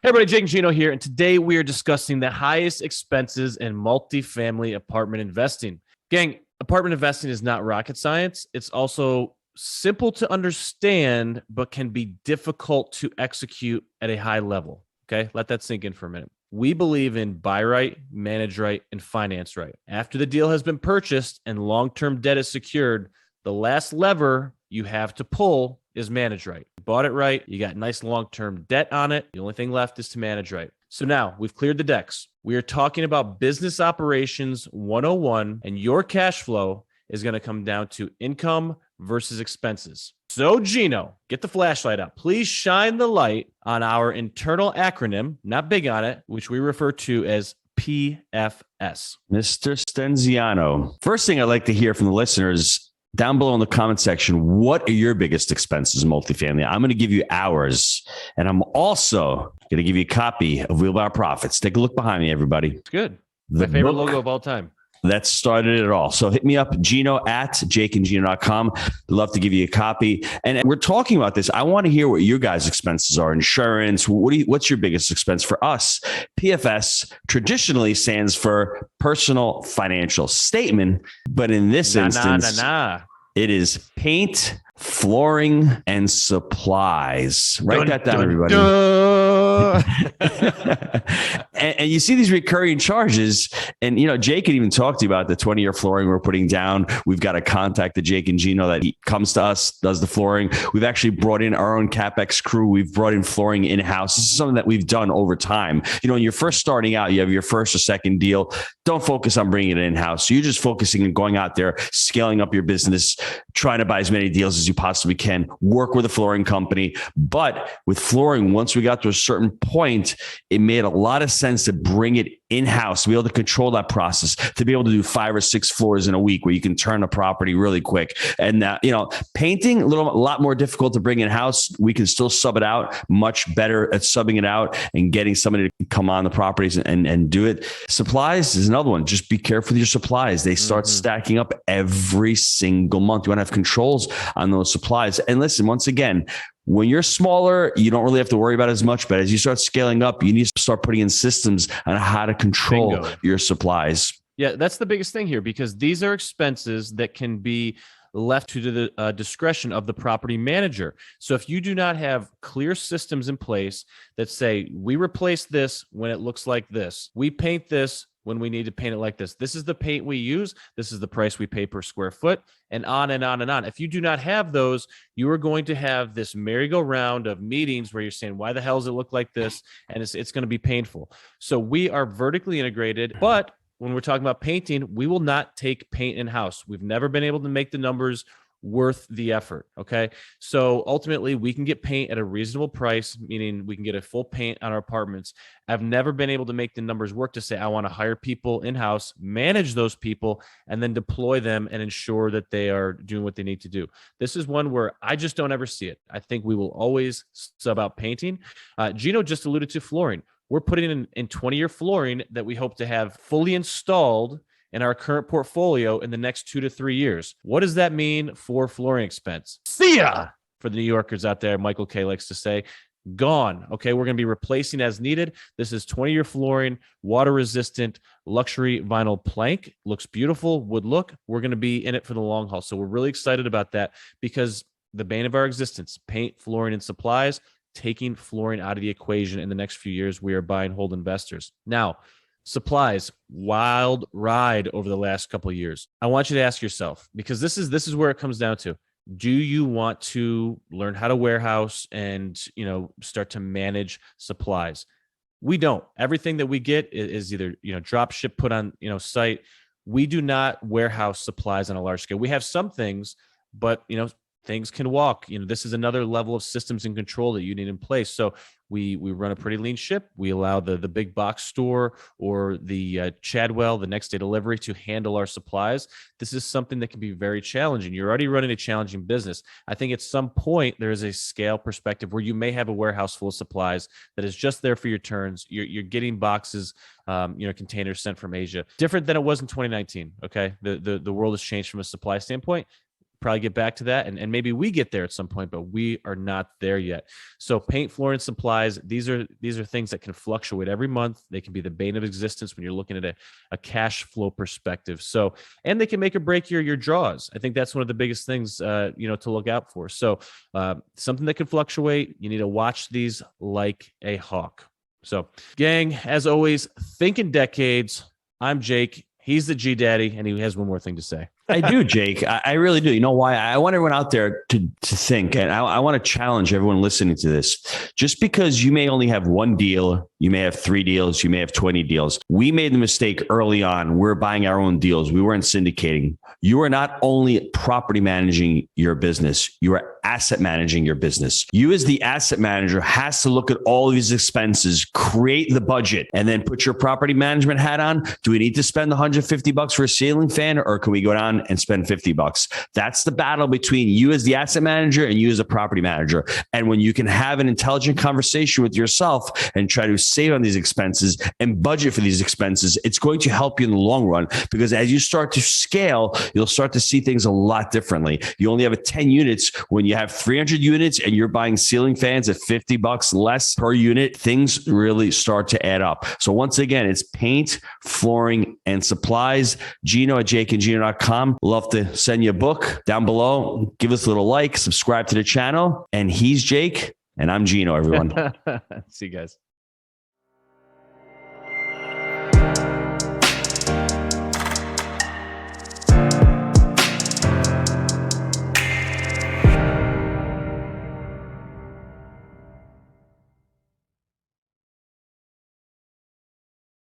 Everybody, Jake Gino here, and today we are discussing the highest expenses in multifamily apartment investing. Gang, apartment investing is not rocket science. It's also simple to understand, but can be difficult to execute at a high level. Okay, let that sink in for a minute. We believe in buy right, manage right, and finance right. After the deal has been purchased and long-term debt is secured, the last lever you have to pull is manage right. You bought it right. You got nice long-term debt on it. The only thing left is to manage right. So now we've cleared the decks. We are talking about business operations 101, and your cash flow is going to come down to income versus expenses. So Gino, get the flashlight out. Please shine the light on our internal acronym, not big on it, which we refer to as PFS. Mr. Stenziano. First thing I'd like to hear from the listeners down below in the comment section, what are your biggest expenses in multifamily? I'm going to give you ours, and I'm also going to give you a copy of Wheelbarrow Profits. Take a look behind me, everybody. It's good. My favorite logo of all time. That started it all. So hit me up, Gino at jakeandgino.com. Love to give you a copy. And we're talking about this. I want to hear what your guys' expenses are. Insurance. What's your biggest expense? For us, PFS traditionally stands for personal financial statement. But in this instance, it is paint, flooring, and supplies. Write that down, everybody. And you see these recurring charges. And, Jake can even talk to you about the 20-year flooring we're putting down. We've got a contact to Jake and Gino that he comes to us, does the flooring. We've actually brought in our own CapEx crew. We've brought in flooring in-house. This is something that we've done over time. When you're first starting out, you have your first or second deal. Don't focus on bringing it in-house. So you're just focusing on going out there, scaling up your business, trying to buy as many deals as you possibly can, work with a flooring company. But with flooring, once we got to a certain point, it made a lot of sense to bring it in-house, to be able to control that process, to be able to do 5 or 6 floors in a week where you can turn a property really quick. And painting, a lot more difficult to bring in-house. We can still sub it out, much better at subbing it out and getting somebody to come on the properties and do it. Supplies is another one. Just be careful with your supplies. They start stacking up every single month. You want to have controls on those supplies. And listen, once again, when you're smaller, you don't really have to worry about it as much. But as you start scaling up, you need to start putting in systems on how to control your supplies. Yeah, that's the biggest thing here, because these are expenses that can be left to the discretion of the property manager. So if you do not have clear systems in place that say, we replace this when it looks like this, we paint this when we need to paint it like this, this is the paint we use, this is the price we pay per square foot, and on and on and on. If you do not have those, you are going to have this merry-go-round of meetings where you're saying, why the hell does it look like this? And it's going to be painful. So we are vertically integrated, but when we're talking about painting, we will not take paint in-house. We've never been able to make the numbers worth the effort. Okay. So ultimately we can get paint at a reasonable price, meaning we can get a full paint on our apartments. I've never been able to make the numbers work to say, I want to hire people in-house, manage those people, and then deploy them and ensure that they are doing what they need to do. This is one where I just don't ever see it. I think we will always sub out painting. Gino just alluded to flooring. We're putting in 20-year flooring that we hope to have fully installed in our current portfolio in the next 2 to 3 years. What does that mean for flooring expense? See ya! For the New Yorkers out there, Michael K likes to say, gone. Okay, we're going to be replacing as needed. This is 20-year flooring, water-resistant, luxury vinyl plank. Looks beautiful, would look. We're going to be in it for the long haul. So we're really excited about that, because the bane of our existence, paint, flooring, and supplies, taking flooring out of the equation in the next few years. We are buy and hold investors. Now, supplies, wild ride over the last couple of years. I want you to ask yourself, because this is where it comes down to. Do you want to learn how to warehouse and, start to manage supplies? We don't. Everything that we get is either, drop ship, put on, site. We do not warehouse supplies on a large scale. We have some things, but, things can walk. This is another level of systems and control that you need in place. So we run a pretty lean ship. We allow the big box store or the Chadwell, the next day delivery, to handle our supplies. This is something that can be very challenging. You're already running a challenging business. I think at some point there is a scale perspective where you may have a warehouse full of supplies that is just there for your turns. You're getting boxes, containers sent from Asia. Different than it was in 2019. Okay, the world has changed from a supply standpoint. probably get back to that. And maybe we get there at some point, but we are not there yet. So paint, flooring, supplies, these are things that can fluctuate every month. They can be the bane of existence when you're looking at a cash flow perspective. So, and they can make or break your draws. I think that's one of the biggest things, to look out for. So something that can fluctuate, you need to watch these like a hawk. So gang, as always, think in decades. I'm Jake. He's the G Daddy, and he has one more thing to say. I do, Jake. I really do. You know why? I want everyone out there to think, and I want to challenge everyone listening to this. Just because you may only have one deal, you may have 3 deals, you may have 20 deals. We made the mistake early on. We're buying our own deals. We weren't syndicating. You are not only property managing your business, you are asset managing your business. You as the asset manager has to look at all of these expenses, create the budget, and then put your property management hat on. Do we need to spend $150 for a ceiling fan, or can we go down and spend $50? That's the battle between you as the asset manager and you as a property manager. And when you can have an intelligent conversation with yourself and try to save on these expenses and budget for these expenses, it's going to help you in the long run, because as you start to scale, you'll start to see things a lot differently. You only have 10 units. When you have 300 units and you're buying ceiling fans at $50 less per unit, things really start to add up. So once again, it's paint, flooring, and supplies. Gino at jakeandgino.com. Love to send you a book down below. Give us a little like, subscribe to the channel. And he's Jake, and I'm Gino, everyone. See you guys.